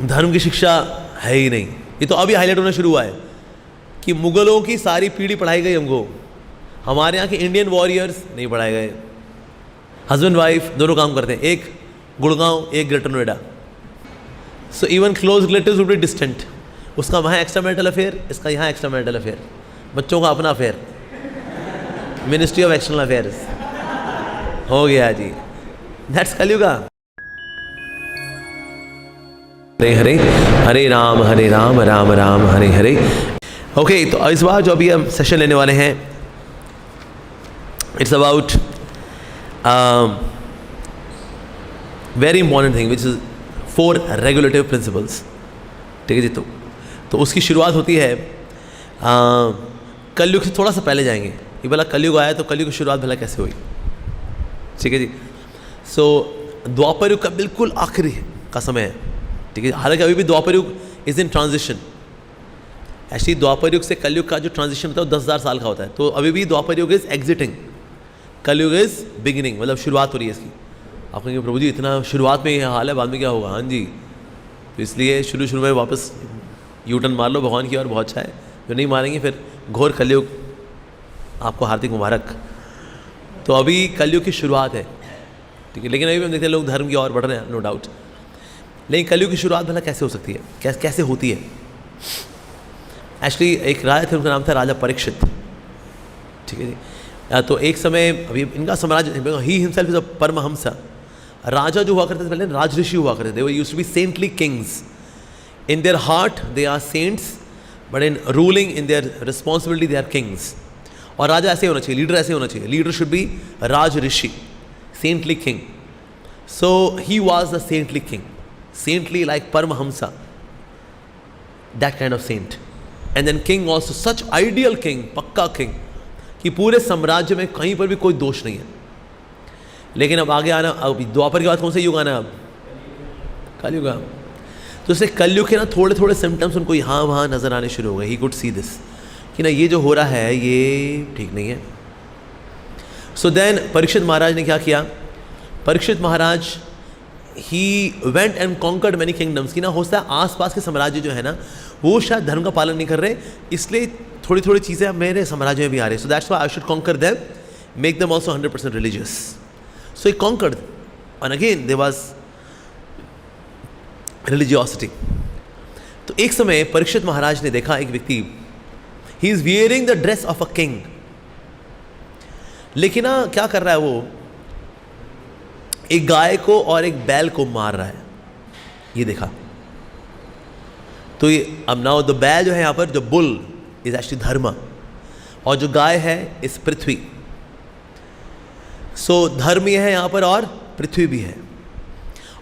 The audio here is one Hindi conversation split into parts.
धर्म की शिक्षा है ही नहीं। ये तो अभी हाईलाइट होना शुरू हुआ है कि मुगलों की सारी पीढ़ी पढ़ाई गई हमको, हमारे यहाँ के इंडियन वॉरियर्स नहीं पढ़ाए गए। हस्बैंड वाइफ दोनों काम करते हैं, एक गुड़गांव एक greater Noida, so even close relatives would be distant. उसका वहाँ एक्स्ट्रा मैरिटल अफेयर, इसका यहाँ एक्स्ट्रा मैरिटल अफेयर, बच्चों का अपना affair, ministry of external affairs हो गया जी। दैट्स कलयुगा। हरे हरे, हरे राम राम राम हरे हरे। ओके, तो इस बार जो अभी हम सेशन लेने वाले हैं, it's about very important thing which is 4 regulative principles. ठीक है जी। तो उसकी शुरुआत होती है कलयुग से थोड़ा सा पहले जाएंगे। ये भला कलयुग आया तो कलयुग की शुरुआत भला कैसे हुई? ठीक है जी। सो द्वापर युग का बिल्कुल आखिरी का समय है। ठीक है, हालांकि अभी भी द्वापर युग इज इन ट्रांजिशन। एक्चुअली द्वापर युग से कलयुग का जो ट्रांजिशन होता है वो 10,000 साल का होता है। तो अभी भी द्वापर युग इज एग्जिटिंग, कलयुग इज बिगिनिंग, मतलब शुरुआत हो रही है इसकी। आप कहेंगे प्रभु जी इतना शुरुआत में ये हाल है, बाद में क्या होगा? हाँ जी, तो इसलिए शुरू में वापस यूटर्न मार लो भगवान की और बहुत अच्छा है। जो नहीं मारेंगे फिर घोर कलयुग, आपको हार्दिक मुबारक। तो अभी कलयुग की शुरुआत है। ठीक है, लेकिन अभी हम देखते हैं लोग धर्म की ओर बढ़ रहे हैं, नो डाउट। लेकिन कलयुग की शुरुआत भला कैसे हो सकती है, कैसे होती है? एक्चुअली एक राजा थे, उनका नाम था राजा परीक्षित। ठीक है जी। तो एक समय अभी इनका साम्राज्य, he himself is a paramahamsa. राजा जो हुआ करते थे पहले राजऋषि हुआ करते थे। वो used to be saintly kings. In their heart they are saints, but in ruling in their responsibility they are kings. और राजा ऐसे होना चाहिए, लीडर ऐसे होना चाहिए। Leader should be Raj Rishi, saintly king. So he was the saintly king, saintly like Paramahamsa, that kind of saint. And then king also, such ideal king, पक्का king, कि पूरे साम्राज्य में कहीं पर भी कोई दोष नहीं है। लेकिन अब आगे आना, अब द्वापर के बाद कौन सा युग आना? अब कलयुग। तो इससे कलयुग के ना थोड़े थोड़े सिम्टम्स उनको यहाँ वहाँ नजर आने शुरू हो गए। ही कुड सी दिस कि ना ये जो हो रहा है ये ठीक नहीं है। सो देन परीक्षित महाराज ने क्या किया? Parikshit Maharaj he went and conquered many kingdoms. कि ना हो सकता है आसपास के साम्राज्य जो है ना वो शायद धर्म का पालन नहीं कर रहे, इसलिए थोड़ी थोड़ी चीज़ें अब मेरे साम्राज्य में भी आ रही है। So that's why I should conquer them, make them also 100% religious. So he conquered and again there was religiosity. तो एक समय परीक्षित महाराज ने देखा एक व्यक्ति, he is wearing the dress of a king, लेकिन ना क्या कर रहा है वो? एक गाय को और एक बैल को मार रहा है। ये देखा तो ये अब नाउ द बैल जो है यहाँ पर, जो बुल इज एक्चुअली धर्म, और जो गाय है इस पृथ्वी। सो धर्म ये है यहाँ पर और पृथ्वी भी है।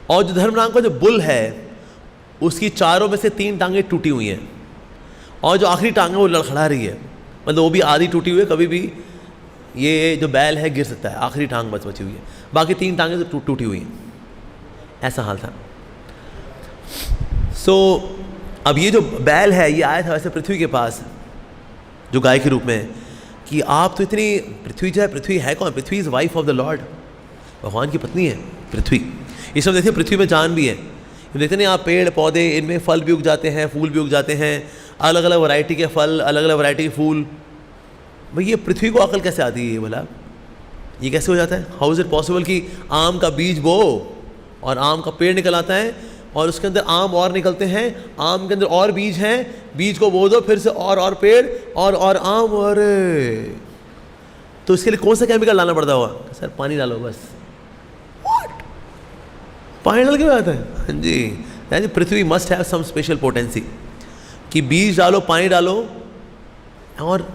और जो धर्म नाम का जो बुल है उसकी चारों में से 3 टांगें टूटी हुई हैं, और जो आखिरी टांग है वो लड़खड़ा रही है, मतलब वो भी आधी टूटी हुई है। कभी भी ये जो बैल है गिर सकता है, आखिरी टांग बच बची हुई है, बाकी 3 टांगें तो टूटी हुई हैं। ऐसा हाल था। सो अब ये जो बैल है ये आया था वैसे पृथ्वी के पास जो गाय के रूप में, कि आप तो इतनी, पृथ्वी जो है, पृथ्वी है कौन? Prithvi is wife of the lord, भगवान की पत्नी है पृथ्वी। इस समय देखिए पृथ्वी में जान भी है। देखते नहीं आप, पेड़ पौधे, इनमें फल भी उग जाते हैं, फूल भी उग जाते हैं, अलग अलग वैरायटी के फल, अलग अलग वैरायटी के फूल। भाई ये पृथ्वी को अकल कैसे आती है? ये भला ये कैसे हो जाता है? हाउ इज़ इट पॉसिबल कि आम का बीज बो और आम का पेड़ निकल आता है और उसके अंदर आम और निकलते हैं, आम के अंदर और बीज हैं, बीज को बो दो, फिर से और पेड़ और आम। और तो इसके लिए कौन सा केमिकल डालना पड़ता होगा? सर पानी डालो बस। व्हाट? पानी डाल के आता है? हाँ जी, यानी Prithvi must have some special potency कि बीज डालो, पानी डालो और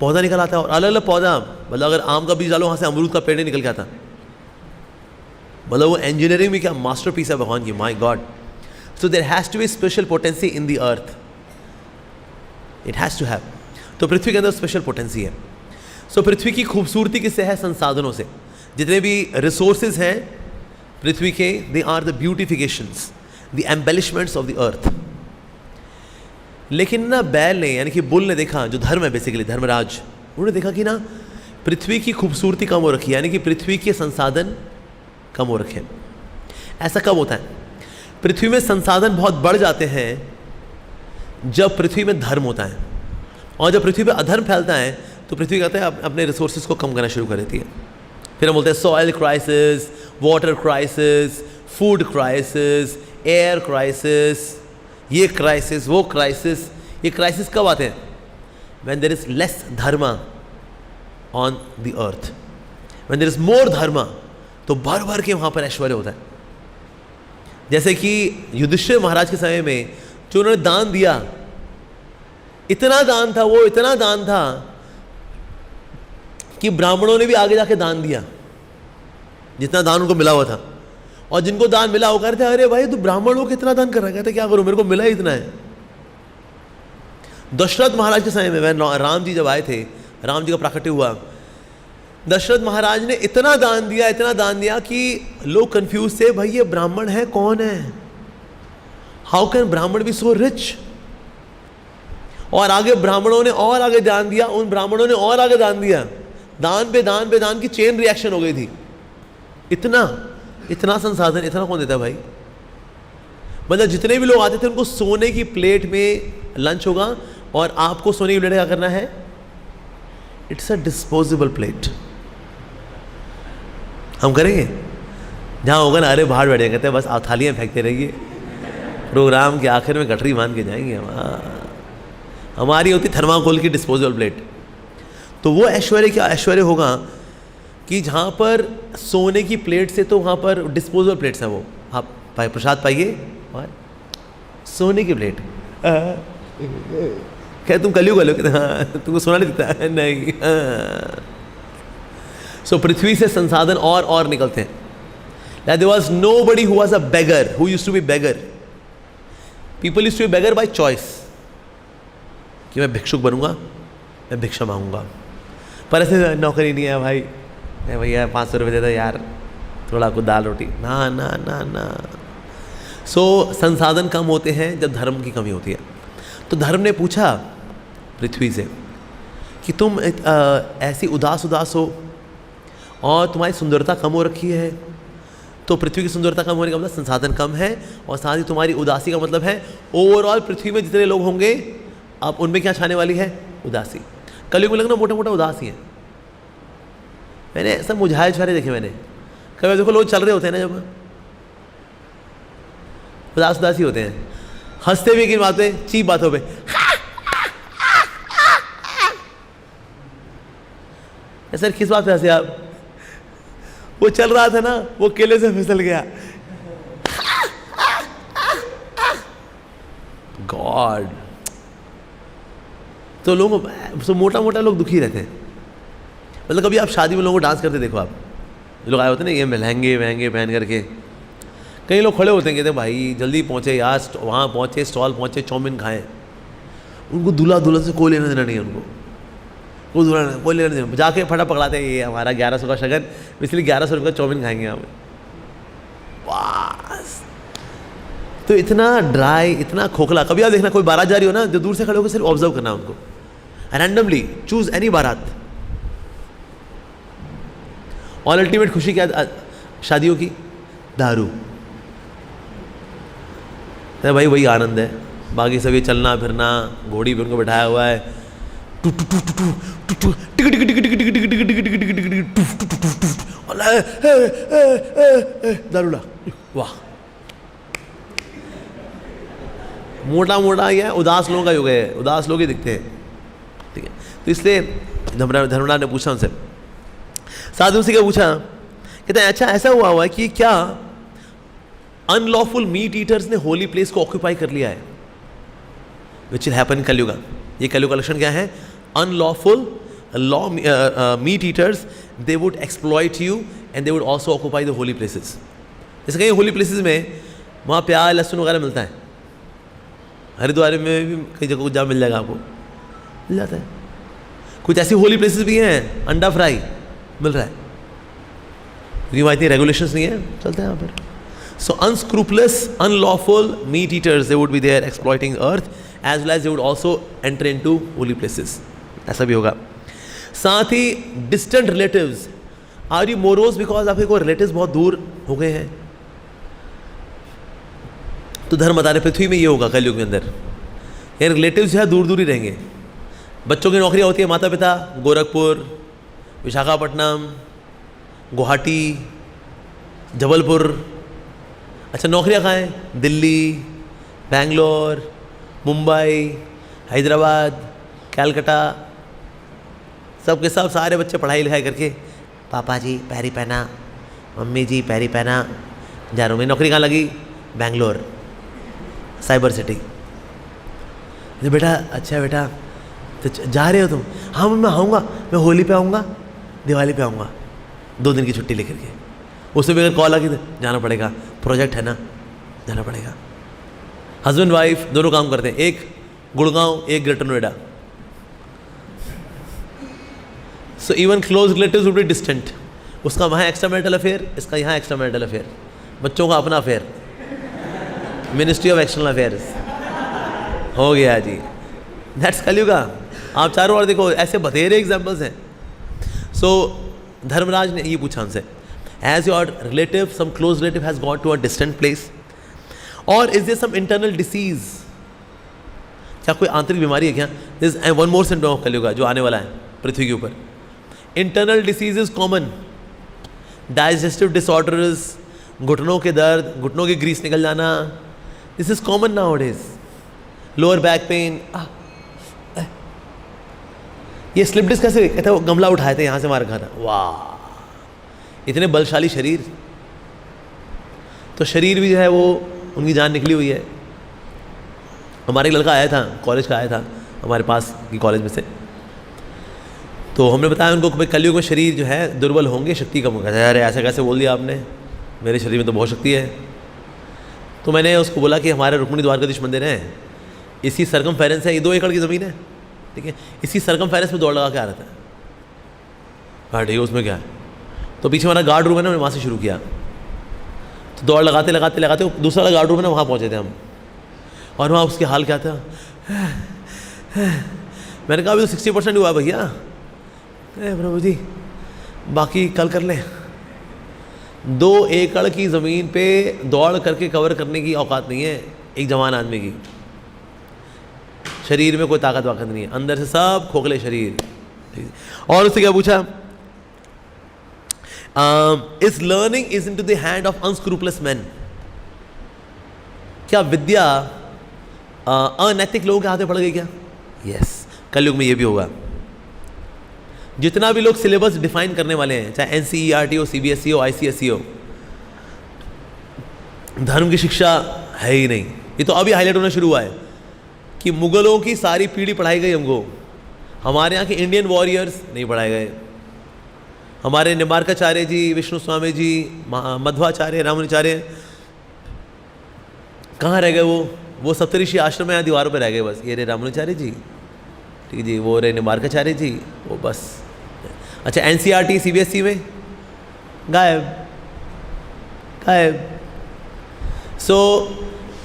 पौधा निकल आता है। और अलग अलग पौधा, मतलब अगर आम का बीज डालो वहाँ से अमरूद का पेड़ निकल के आता, मतलब वो इंजीनियरिंग में क्या मास्टरपीस है भगवान की। My God. So there has to be special potency in the earth, it has to have. तो पृथ्वी के अंदर स्पेशल पोटेंसी है। सो पृथ्वी की खूबसूरती किससे है? संसाधनों से। जितने भी रिसोर्सेज हैं पृथ्वी के, they are the beautifications, the embellishments of the earth. लेकिन ना बैल ने, यानी कि बुल ने देखा, जो धर्म है बेसिकली, धर्मराज, उन्होंने देखा कि ना पृथ्वी की खूबसूरती कम हो रखी है, यानी कि पृथ्वी के संसाधन कम हो रखे हैं। ऐसा कब होता है? पृथ्वी में संसाधन बहुत बढ़ जाते हैं जब पृथ्वी में धर्म होता है, और जब पृथ्वी पे अधर्म फैलता है तो पृथ्वी कहते हैं अपने रिसोर्सेज को कम करना शुरू कर देती है। फिर हम बोलते हैं soil crisis, water crisis, food crisis, air crisis, ये क्राइसिस, वो क्राइसिस। ये क्राइसिस कब आते हैं? When there is less dharma on the earth. When there is more dharma तो भर भर के वहाँ पर ऐश्वर्य होता है। जैसे कि युधिष्ठिर महाराज के समय में जो उन्होंने दान दिया, इतना दान था, वो इतना दान था कि ब्राह्मणों ने भी आगे जाके दान दिया जितना दान उनको मिला हुआ था। और जिनको दान मिला वो कह रहे थे अरे भाई तू ब्राह्मणों को कितना दान कर रहा है? कहते क्या करूं, मेरे को मिला ही इतना है। दशरथ महाराज के समय में राम जी जब आए थे, राम जी का प्राकट्य हुआ, दशरथ महाराज ने इतना दान दिया, इतना दान दिया कि लोग कंफ्यूज थे, भाई ये ब्राह्मण है कौन है? हाउ कैन ब्राह्मण बी सो रिच? और आगे ब्राह्मणों ने और आगे दान दिया, उन ब्राह्मणों ने और आगे दान दिया, दान पे दान पे दान की चेन रिएक्शन हो गई थी। इतना संसाधन इतना कौन देता है भाई? मतलब जितने भी लोग आते थे उनको सोने की प्लेट में लंच होगा, और आपको सोने की प्लेट क्या करना है? It's a disposable plate. हम करेंगे जहाँ होगा ना, अरे बाहर बैठे कहते हैं बस आप थालियाँ फेंकते रहिए, प्रोग्राम के आखिर में गठरी मान के जाएंगे हम। हमारी होती थर्माकोल की डिस्पोजेबल प्लेट। तो वो ऐश्वर्य क्या ऐश्वर्य होगा कि जहाँ पर सोने की प्लेट से, तो वहाँ पर डिस्पोजेबल प्लेट्स हैं, वो आप प्रसाद पाइए और सोने की प्लेट। क्या तुम कलयुग वाले? हाँ, तुमको सोना नहीं दिखता है? नहीं। सो पृथ्वी से संसाधन और निकलते हैं। That there was nobody who was a beggar, who used to be beggar. People used to be beggar by choice. कि मैं भिक्षुक बनूंगा, मैं भिक्षा मांगूंगा, पर ऐसे नौकरी नहीं है भाई, मैं भैया 500 रुपये देता यार, थोड़ा कुछ दाल रोटी, ना ना ना ना। सो संसाधन कम होते हैं जब धर्म की कमी होती है। तो धर्म ने पूछा पृथ्वी से कि तुम ऐसी उदास हो और तुम्हारी सुंदरता कम हो रखी है। तो पृथ्वी की सुंदरता कम होने का मतलब संसाधन कम है, और साथ ही तुम्हारी उदासी का मतलब है ओवरऑल पृथ्वी में जितने लोग होंगे अब उनमें क्या छाने वाली है? उदासी। कलयुग में लगना मोटा मोटा उदासी है। मैंने सब मुझाए छुआरे देखे मैंने। कभी देखो लोग चल रहे होते हैं ना, जब उदासी होते हैं, हंसते भी किन बातें? चीप बातों पे। सर किस बात पे हंसे आप? वो चल रहा था ना, वो केले से फिसल गया। गॉड। तो लोग मोटा मोटा लोग दुखी रहते हैं। मतलब कभी आप शादी में लोगों को डांस करते देखो, आप लोग आए होते हैं ना ये लहंगे वहंगे पहन करके, कई लोग खड़े होते हैं, कहते हैं भाई जल्दी पहुँचे यार, वहाँ पहुँचे, स्टॉल पहुँचे, चाउमीन खाएं। उनको दूल्हा दुल्हन से कोई लेना देना नहीं है, उनको कोई दूल्हा कोई लेना देना। जाके फटा पकड़ाते हैं, ये हमारा 1100 का शगन, इसलिए 1100 रुपये का चाउमीन खाएंगे हम। बस। तो इतना ड्राई, इतना खोखला। कभी आप देखना कोई बारात जा रही हो ना, जो दूर से खड़े होकर सिर्फ ऑब्जर्व करना उनको, रैंडमली चूज एनी बारात। और अल्टीमेट खुशी क्या शादियों की? दारू। तो भाई वही आनंद है। बाकी सब ये चलना फिरना, घोड़ी पे उनको बैठाया हुआ है, दारूला, वाह। मोटा मोटा ये उदास लोगों का युग है, उदास लोग ही दिखते हैं, ठीक है। तो इसलिए धर्मराज ने पूछा उनसे, साधु से क्या पूछा? कहते हैं अच्छा ऐसा हुआ है कि क्या अनलॉफुल मीट ईटर्स ने होली प्लेस को ऑक्यूपाई कर लिया है? विच विल हैपन इन कलयुग। ये कलयुग का लक्षण क्या है? Unlawful meat eaters, they would exploit you and they would also occupy the Holi places. जैसे कहीं होली प्लेसेस में वहाँ प्याज लहसुन वगैरह मिलता है, हरिद्वार में भी कई जगह जहाँ मिल जाएगा, आपको मिल जाता है। कुछ ऐसी होली प्लेसेस भी हैं, अंडा फ्राई मिल रहा है, क्योंकि वहाँ इतनी रेगुलेशंस नहीं है, चलते हैं यहाँ पर। So unscrupulous unlawful meat eaters, they would be there exploiting earth, as well as they would also enter into holy places. ऐसा भी होगा। साथ ही distant relatives, are you morose because आपके कोई रिलेटिव्स बहुत दूर हो गए हैं? तो धर्म बता रहे पृथ्वी में ये होगा कलयुग में अंदर, यार रिलेटिव्स जो है दूर दूर ही रहेंगे। बच्चों की नौकरियाँ होती है, माता पिता गोरखपुर, विशाखापट्टनम, गुवाहाटी, जबलपुर। अच्छा नौकरियाँ कहाँ हैं? दिल्ली, बेंगलोर, मुंबई, हैदराबाद, कलकत्ता, सब के सब सारे बच्चे पढ़ाई लिखाई करके पापा जी पैरी पहना, मम्मी जी पैरी पहना, जा रहा हूँ। मेरी नौकरी कहाँ लगी? Bangalore, cyber city. बेटा अच्छा बेटा तो जा रहे हो तुम? हाँ मैं आऊँगा, मैं होली पे आऊँगा, दिवाली पे आऊँगा, 2 दिन की छुट्टी लेकर के। उससे भी अगर कॉल आ गई तो जाना पड़ेगा, प्रोजेक्ट है ना, जाना पड़ेगा। हस्बैंड वाइफ दोनों काम करते हैं, एक गुड़गांव एक greater Noida. So even close relatives would be distant. उसका वहाँ एक्स्ट्रा मैरिटल अफेयर, इसका यहाँ एक्स्ट्रा मैरिटल अफेयर, बच्चों का अपना affair, ministry of external affairs हो गया जी। दैट्स कलयुगा। आप चारों ओर देखो, ऐसे बथेरे एग्जाम्पल्स हैं। सो धर्मराज ने ये पूछा हमसे, as your relative some close relative has gone to a distant place और is there some internal disease, क्या कोई आंतरिक बीमारी है क्या? This one more symptom of Kaliyuga जो आने वाला है पृथ्वी के ऊपर। Internal disease is common, digestive disorders, घुटनों के दर्द, घुटनों की ग्रीस निकल जाना, this is common nowadays. Lower back pain, ये स्लिप डिस्क कैसे? कहते वो गमला उठाए थे यहाँ से मार खाना, वाह इतने बलशाली शरीर। तो शरीर भी जो है वो उनकी जान निकली हुई है। हमारे एक लड़का आया था, कॉलेज का आया था हमारे पास की कॉलेज में से, तो हमने बताया उनको कि भाई कलयुग में शरीर जो है दुर्बल होंगे, शक्ति कम होगा। अरे ऐसा कैसे बोल दिया आपने, मेरे शरीर में तो बहुत शक्ति है। तो मैंने उसको बोला कि हमारे रुक्मिणी द्वारकाधीश मंदिर है, इसी सरकमफेरेंस है, ये 2 एकड़ की ज़मीन है, ठीक है, इसी सरकमफेरेंस में दौड़ लगा के आ रहा था। हाँ ठीक है, उसमें क्या है? तो पीछे हमारा गार्ड रूम है ना, मैंने वहाँ से शुरू किया। तो दौड़ लगाते लगाते लगाते दूसरा गार्ड रूम है ना, वहाँ पहुँचे थे हम। और वहाँ उसके हाल क्या था, मैंने कहा अभी तो 60% हुआ भैया, प्रभु जी बाकी कल कर लें। 2 एकड़ की ज़मीन पे दौड़ करके कवर करने की औकात नहीं है एक जवान आदमी की। शरीर में कोई ताकत वाकत नहीं है, अंदर से सब खोखले शरीर। और उससे क्या पूछा, is learning is in to the hand of unscrupulous man. क्या विद्या अनैतिक लोगों के हाथ में पड़ गई क्या? यस, कलयुग में ये भी होगा। जितना भी लोग सिलेबस डिफाइन करने वाले हैं, चाहे NCERT हो, CBSE हो, ICSE हो, धर्म की शिक्षा है ही नहीं। ये तो अभी हाईलाइट होना शुरू हुआ है कि मुगलों की सारी पीढ़ी पढ़ाई गई हमको, हमारे यहाँ के इंडियन वॉरियर्स नहीं पढ़ाए गए। हमारे निम्बार्काचार्य जी, विष्णु स्वामी जी, मध्वाचार्य, रामानुचार्य कहाँ रह गए? वो सप्तऋषि आश्रम में यहाँ दीवारों पर रह गए बस। ये रे रामानुचार्य जी, ठीक जी, वो रे निम्बार्काचार्य जी, वो बस। अच्छा NCERT CBSE में गायब गायब। So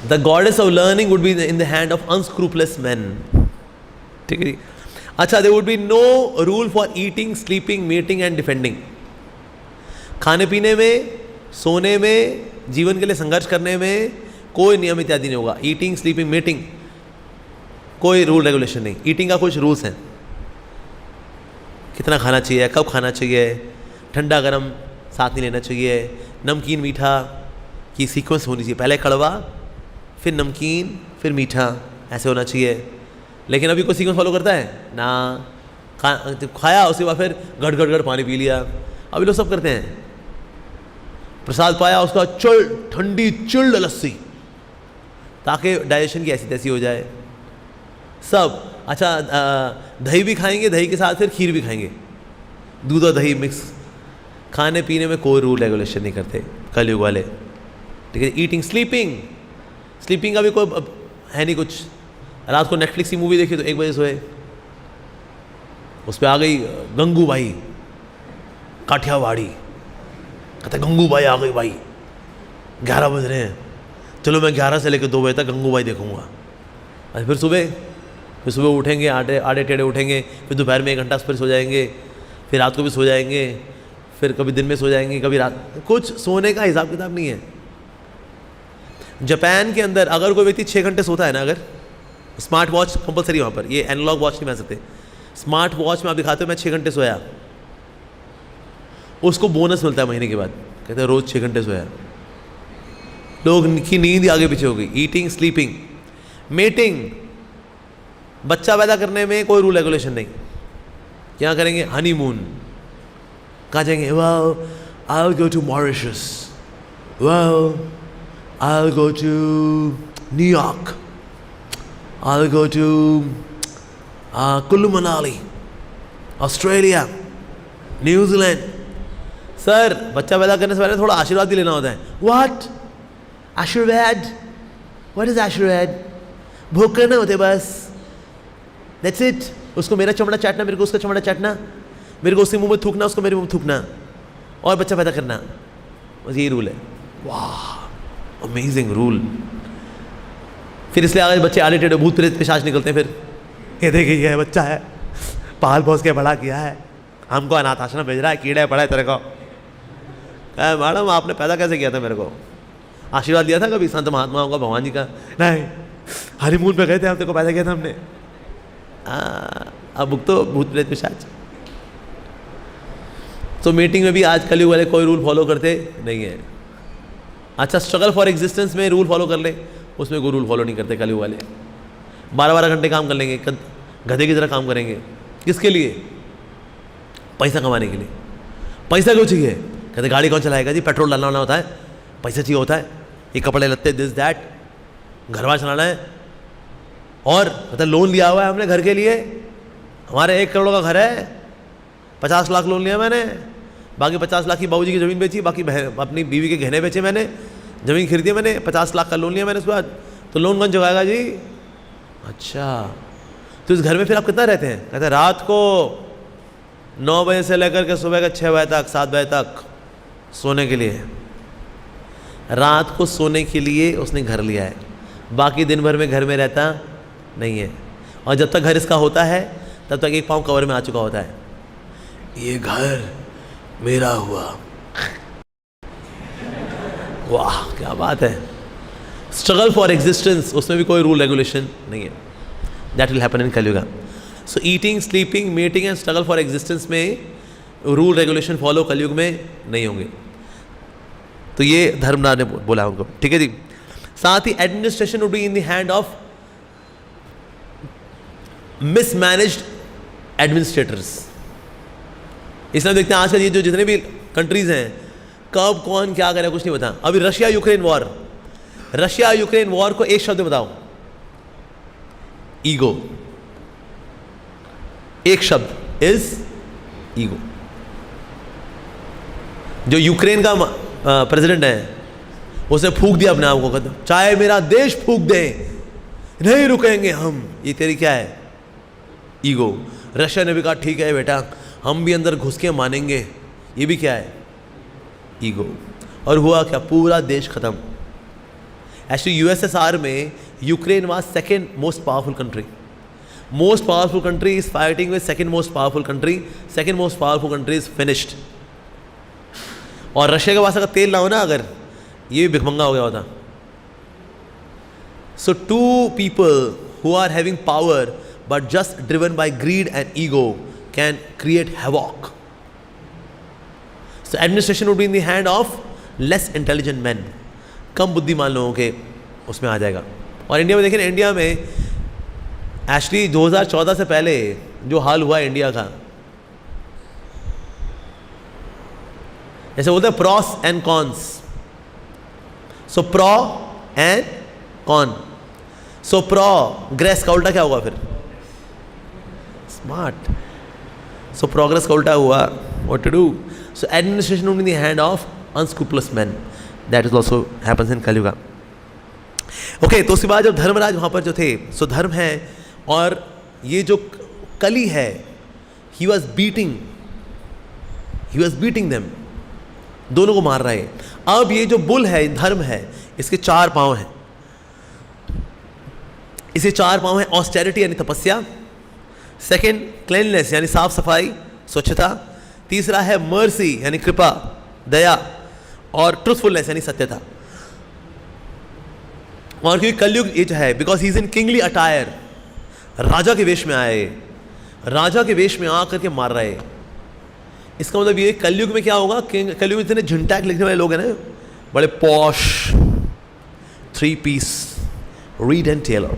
the goddess of learning would be in the hand of unscrupulous man, ठीक है। अच्छा, there would be no rule for eating, sleeping, meeting and defending. खाने पीने में, सोने में, जीवन के लिए संघर्ष करने में कोई नियम इत्यादि नहीं होगा। ईटिंग, स्लीपिंग, मीटिंग, कोई रूल रेगुलेशन नहीं। ईटिंग का कुछ रूल्स हैं, कितना खाना चाहिए, कब खाना चाहिए, ठंडा गरम साथ नहीं लेना चाहिए, नमकीन मीठा की सीक्वेंस होनी चाहिए, पहले कड़वा फिर नमकीन फिर मीठा, ऐसे होना चाहिए। लेकिन अभी कोई सीक्वेंस फॉलो करता है ना? खाया उसके बाद फिर गड़ गड़ गड़ पानी पी लिया, अभी लोग सब करते हैं। प्रसाद पाया उसका ठंडी चिल्ड लस्सी, ताकि डाइजेशन की ऐसी तैसी हो जाए सब। अच्छा दही भी खाएंगे, दही के साथ फिर खीर भी खाएंगे, दूध और दही मिक्स। खाने पीने में कोई रूल रेगुलेशन नहीं करते कलयुग वाले, ठीक है। ईटिंग, स्लीपिंग का भी कोई है नहीं कुछ। रात को नेटफ्लिक्स की मूवी देखी तो 1 बजे सोए, उस पर आ गई गंगूबाई काठियावाड़ी, कहता गंगूबाई आ गई भाई, 11 बज रहे हैं, चलो मैं 11 से लेकर 2 बजे तक गंगूबाई देखूंगा। और फिर सुबह उठेंगे, आड़े टेढ़े उठेंगे, फिर दोपहर में 1 घंटा फिर सो जाएंगे, फिर रात को भी सो जाएंगे, फिर कभी दिन में सो जाएंगे, कभी रात। कुछ सोने का हिसाब किताब नहीं है। जापान के अंदर अगर कोई व्यक्ति 6 घंटे सोता है ना, अगर स्मार्ट वॉच कंपलसरी वहाँ पर, ये एनालॉग वॉच नहीं बना सकते, स्मार्ट वॉच में आप दिखाते हो मैं 6 घंटे सोया, उसको बोनस मिलता है महीने के बाद, कहते हैं रोज़ 6 घंटे सोया। लोग की नींद आगे पीछे हो गई। ईटिंग, स्लीपिंग, मेटिंग, बच्चा पैदा करने में कोई रूल रेगुलेशन नहीं। क्या करेंगे? हनीमून, कहाँ जाएंगे? Wow I will go to Mauritius, wow I will go to New York, I will go to Kullu Manali, Australia, New Zealand. Sir बच्चा पैदा करने से पहले थोड़ा आशीर्वाद भी लेना होता है। व्हाट? आशीर्वाद? व्हाट इज आशीर्वाद? भोग करना होते बस, दैट्स इट। उसको मेरा चमड़ा चाटना, मेरे को उसका चमड़ा चाटना, मेरे को उसके मुंह में थूकना, उसको मेरे मुंह में थूकना, और बच्चा पैदा करना, बस यही रूल है। वाह, अमेजिंग रूल। फिर इसलिए अगर बच्चे आड़े टेढ़े भूत प्रेत पिशाच निकलते हैं, फिर ये देखिए ये बच्चा है, पाल पोस के बड़ा किया है, हमको अनाथ आश्रम भेज रहा है, कीड़ा पड़ा है तेरे को। मैडम आपने पैदा कैसे किया था? मेरे को आशीर्वाद दिया था कभी संत महात्माओं का, भगवान जी का? नहीं, हनीमून पे गए थे, हम तेरे को पैदा किया था हमने। अब तो भूत प्रेत पिशाच। तो मीटिंग में भी आज कलयुग वाले कोई रूल फॉलो करते नहीं है। अच्छा, स्ट्रगल फॉर एग्जिस्टेंस में रूल फॉलो कर ले, उसमें कोई रूल फॉलो नहीं करते कलयुग वाले। 12-12 घंटे काम कर लेंगे, गधे की तरह काम करेंगे। किसके लिए? पैसा कमाने के लिए। पैसा क्यों चाहिए? कहते गाड़ी कौन चलाएगा जी, पेट्रोल डालना होता है, पैसा चाहिए होता है, ये कपड़े लत्ते दिस दैट, घर बार चलाना है। और मतलब लोन लिया हुआ है हमने घर के लिए, हमारे 1 करोड़ का घर है, 50 लाख लोन लिया मैंने, बाकी 50 लाख की बाबूजी की ज़मीन बेची, बाकी अपनी बीवी के गहने बेचे मैंने, ज़मीन खरीदी मैंने, 50 लाख का लोन लिया मैंने उसके बाद, तो लोन कौन चुकाएगा जी? अच्छा, तो इस घर में फिर आप कितना रहते हैं? कहते हैं रात को 9 बजे से लेकर के सुबह के 6 बजे तक, 7 बजे तक सोने के लिए। रात को सोने के लिए उसने घर लिया है, बाकी दिन भर में घर में रहता नहीं है। और जब तक घर इसका होता है तब तक एक पाँव कवर में आ चुका होता है, ये घर मेरा हुआ। वाह क्या बात है। स्ट्रगल फॉर एग्जिस्टेंस, उसमें भी कोई रूल रेगुलेशन नहीं है। That will happen in Kaliyuga. So eating, sleeping, mating and struggle for existence में रूल रेगुलेशन फॉलो कलयुग में नहीं होंगे। तो ये धर्मराज ने बोला उनको, ठीक है जी। साथ ही administration would be in the hand of mismanaged administrators. इसलिए देखते हैं आजकल ये जो जितने भी कंट्रीज हैं, कब कौन क्या करे कुछ नहीं पता। अभी Russia Ukraine war, Russia Ukraine war को एक शब्द बताओ, ईगो। एक शब्द, इज ईगो। जो यूक्रेन का प्रेसिडेंट है उसने फूंक दिया अपने आप को, चाहे मेरा देश फूंक दे नहीं रुकेंगे हम। ये तेरी क्या है? ईगो। रशिया ने भी कहा ठीक है बेटा, हम भी अंदर घुस के मानेंगे। ये भी क्या है? ईगो। और हुआ क्या? पूरा देश खत्म। एक्चुअली यूएसएसआर में Ukraine was second most powerful country. Most powerful country is fighting with second most powerful country, second most powerful country is finished. और रशिया के पास अगर तेल ना हो ना, अगर ये भी भिखमंगा हो गया होता। So to people who are having power but just driven by greed and ego can create havoc. So administration would be in the hand of less intelligent men. कम बुद्धिमान लोगों के उसमें आ जाएगा। और इंडिया में देखें, इंडिया में एक्चुअली 2014 से पहले जो हाल हुआ इंडिया का, जैसे बोलते हैं pros and cons. So pro and con. So progress का उल्टा क्या होगा फिर? स्मार्ट। सो प्रोग्रेस का उल्टा हुआ what to do. So administration in the hand of unscrupulous man. That is also happens in Kaliyuga. Okay, तो उसके बाद जब धर्मराज वहाँ पर जो थे, सो धर्म है, और ये जो कली है, ही वॉज बीटिंग देम, दोनों को मार रहा है। अब ये जो बुल है, धर्म है, इसके 4 पाँव हैं। इसे 4 पाँव हैं। ऑस्टेरिटी यानी तपस्या, सेकेंड क्लीननेस यानी साफ सफाई, स्वच्छता, तीसरा है मर्सी यानी कृपा, दया, और ट्रुथफुलनेस यानी सत्यता। और क्योंकि कलयुग ये जो है, because he is in kingly attire, राजा के वेश में आए, राजा के वेश में आकर के मार रहे। इसका मतलब ये कलयुग में क्या होगा, कलयुग में इतने झुंटैक लिखने वाले लोग हैं ना, बड़े posh, 3 piece, Reid and Taylor,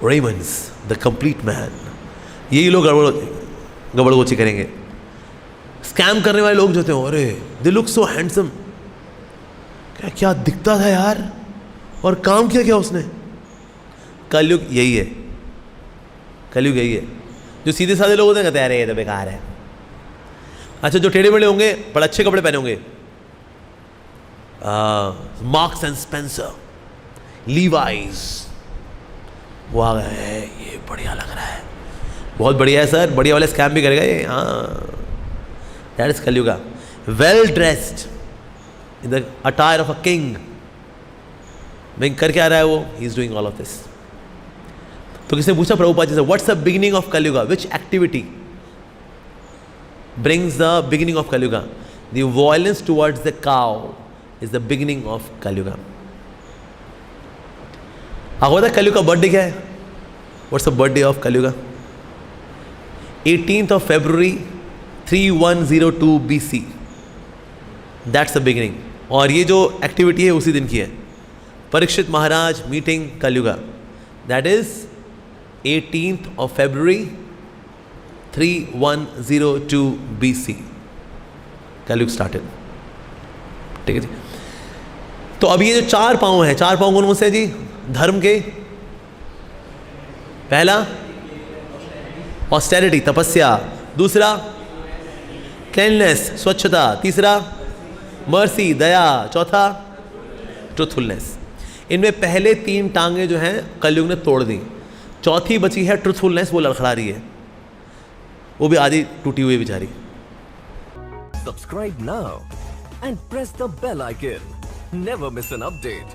Raymonds, the complete man, यही लोग गड़बड़गोची करेंगे। स्कैम करने वाले लोग जो थे, अरे दे लुक सो हैंडसम, क्या दिखता था यार, और काम किया क्या उसने। कलयुग यही है, कलयुग यही है। जो सीधे साधे लोग होते हैं कहते हैं अरे ये तो बेकार है। अच्छा, जो टेढ़े मेढ़े होंगे, बड़े अच्छे कपड़े पहने होंगे, मार्क्स एंड स्पेंसर, लीवाइज, वो आ गए, ये बढ़िया लग रहा है, बहुत बढ़िया है सर, बढ़िया वाले स्कैम भी करेगा ये। हाँ, that is Kalyuga. Well dressed in the attire of a king, मैं कर क्या रहा है वो, he is doing all of this. तो किसने पूछा प्रभुपाद जी से, what's the beginning of Kalyuga, which activity brings the beginning of Kali Yuga? The violence towards the cow is the beginning of Kali Yuga. आपको पता है कलयुग का बर्थडे क्या है? What's the birthday of Kali Yuga? 18th of February 3102 BC. That's the beginning. और ये जो एक्टिविटी है उसी दिन की है। Parikshit Maharaj meeting Kaliyuga, that is 18th of February 3102 BC, Kaliyuga started. ठीक है जी। तो अब ये जो 4 पांव हैं, 4 पांव कौन से हैं जी धर्म के? पहला ऑस्टेरिटी, तपस्या, दूसरा क्लीननेस, स्वच्छता, तीसरा मर्सी, दया, चौथा ट्रुथफुलनेस। इनमें पहले 3 टांगे जो हैं कलयुग ने तोड़ दी, चौथी बची है ट्रुथफुलनेस, वो लड़खड़ा रही है, वो भी आधी टूटी हुई बेचारी। Subscribe now and press the bell icon. Never miss an update.